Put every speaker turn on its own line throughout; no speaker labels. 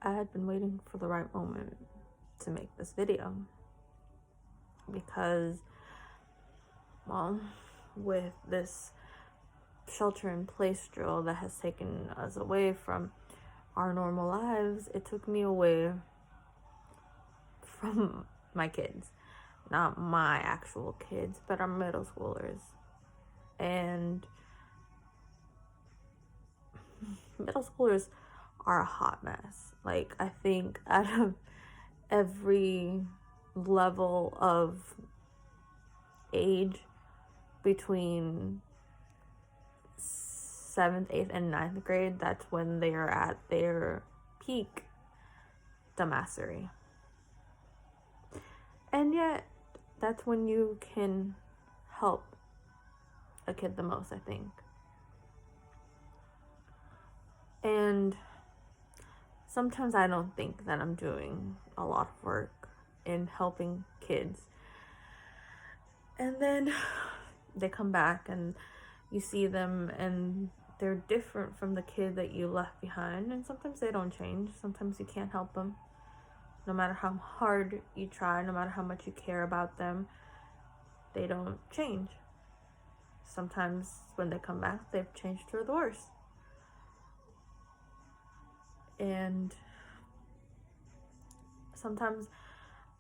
I had been waiting for the right moment to make this video because, well, with this shelter in place drill that has taken us away from our normal lives, it took me away from my kids. Not my actual kids, but our middle schoolers. And middle schoolers are a hot mess. Like, I think out of every level of age between 7th, 8th, and 9th grade, that's when they are at their peak dumbassery. And yet, that's when you can help a kid the most, I think. And sometimes I don't think that I'm doing a lot of work in helping kids. And then they come back and you see them and they're different from the kid that you left behind. And sometimes they don't change. Sometimes you can't help them. No matter how hard you try, no matter how much you care about them, they don't change. Sometimes when they come back, they've changed for the worse. And sometimes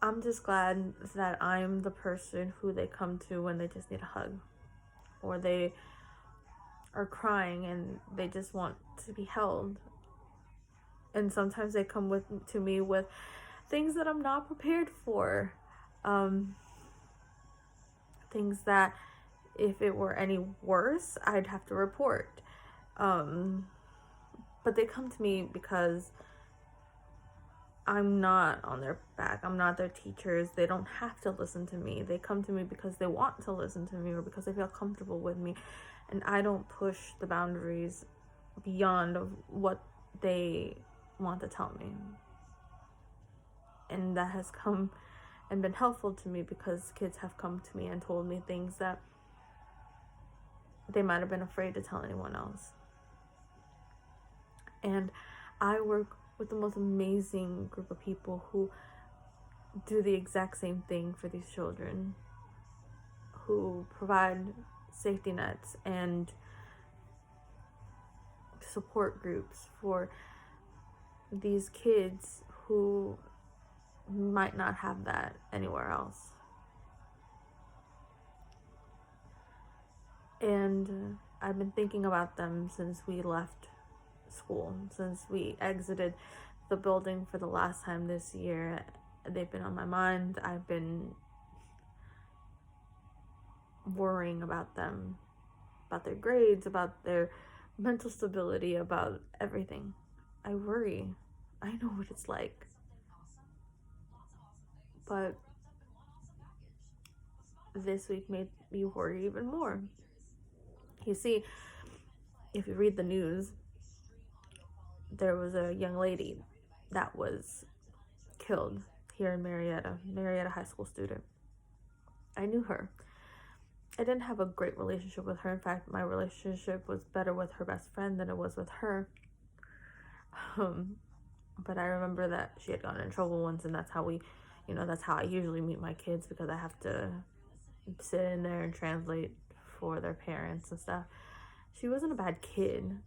I'm just glad that I'm the person who they come to when they just need a hug, or they are crying and they just want to be held. And sometimes they come to me with things that I'm not prepared for. Things that if it were any worse, I'd have to report. But they come to me because I'm not on their back. I'm not their teachers. They don't have to listen to me. They come to me because they want to listen to me or because they feel comfortable with me. And I don't push the boundaries beyond of what they want to tell me. And that has come and been helpful to me because kids have come to me and told me things that they might have been afraid to tell anyone else. And I work with the most amazing group of people who do the exact same thing for these children, who provide safety nets and support groups for these kids who might not have that anywhere else. And I've been thinking about them since we left school, since we exited the building for the last time this year. They've been on my mind. I've been worrying about them, about their grades, about their mental stability, about everything. I worry. I know what it's like. But this week made me worry even more. You see, if you read the news, there was a young lady that was killed here in Marietta high school student. I knew her. I didn't have a great relationship with her. In fact, my relationship was better with her best friend than it was with her. But I remember that she had gotten in trouble once, and that's how that's how I usually meet my kids, because I have to sit in there and translate for their parents and stuff. She wasn't a bad kid.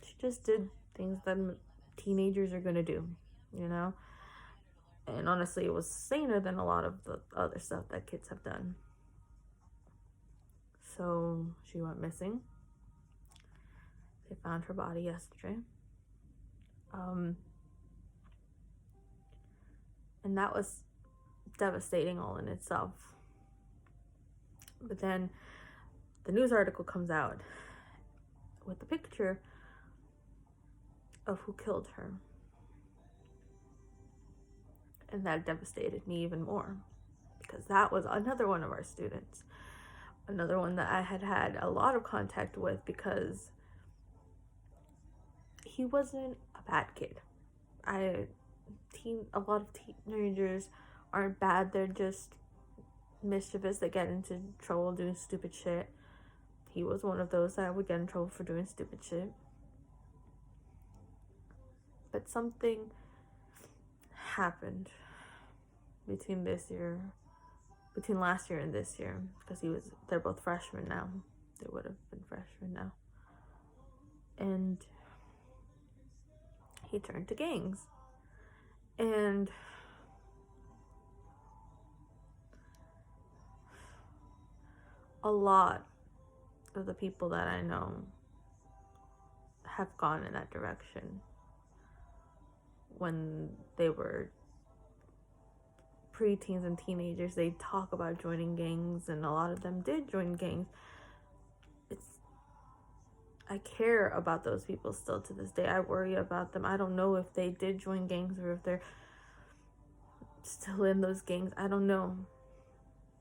She just did things that teenagers are gonna do, And honestly, it was saner than a lot of the other stuff that kids have done. So she went missing. They found her body yesterday. And that was devastating all in itself. But then the news article comes out with the picture of who killed her. And that devastated me even more, because that was another one of our students. Another one that I had a lot of contact with, because he wasn't a bad kid. A lot of teenagers aren't bad. They're just mischievous. They get into trouble doing stupid shit. He was one of those that would get in trouble for doing stupid shit. But something happened between last year and this year, because they're both freshmen now. They would have been freshmen now. And he turned to gangs. And a lot of the people that I know have gone in that direction when they were preteens and teenagers. They talk about joining gangs, and a lot of them did join gangs. I care about those people still to this day. I worry about them. I don't know if they did join gangs or if they're still in those gangs. I don't know.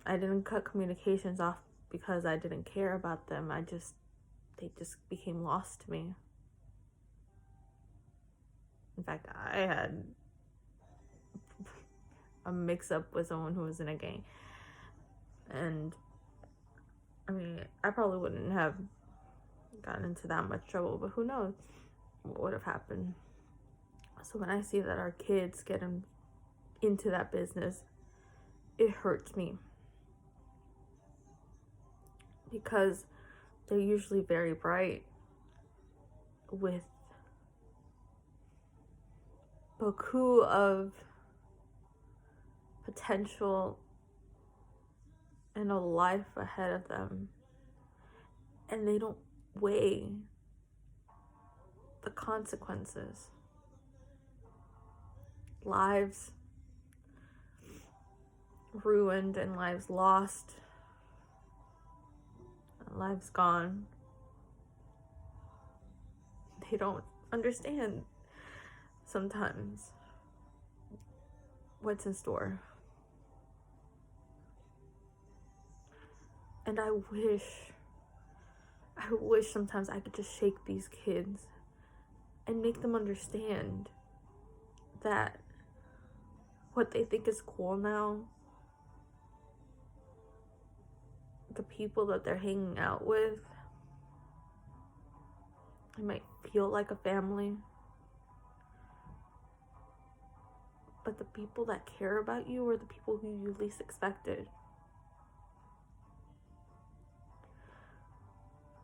I didn't cut communications off because I didn't care about them. They just became lost to me. In fact, I had a mix-up with someone who was in a gang. And, I mean, I probably wouldn't have gotten into that much trouble, but who knows what would have happened. So when I see that our kids get into that business, it hurts me, because they're usually very bright with beaucoup of potential and a life ahead of them, and they don't weigh the consequences. Lives ruined and lives lost, and lives gone. They don't understand sometimes what's in store. And I wish sometimes I could just shake these kids and make them understand that what they think is cool now, the people that they're hanging out with, it might feel like a family, but the people that care about you are the people who you least expected.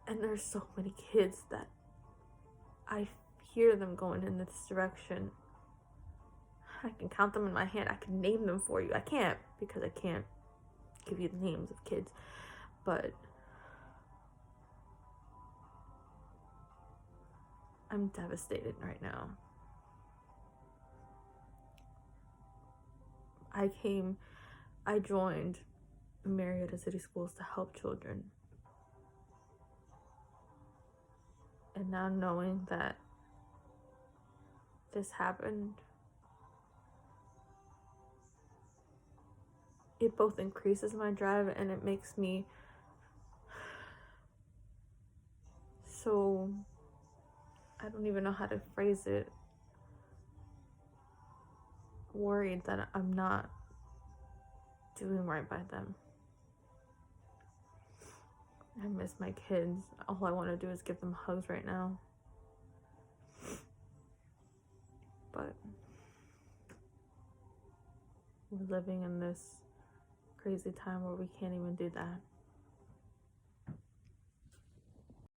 And there's so many kids that I hear them going in this direction. I can count them in my hand. I can name them for you. I can't, because I can't give you the names of kids. But I'm devastated right now. I joined Marietta City Schools to help children. And now knowing that this happened, it both increases my drive and it makes me so, I don't even know how to phrase it, worried that I'm not doing right by them. I miss my kids. All I want to do is give them hugs right now. But we're living in this crazy time where we can't even do that.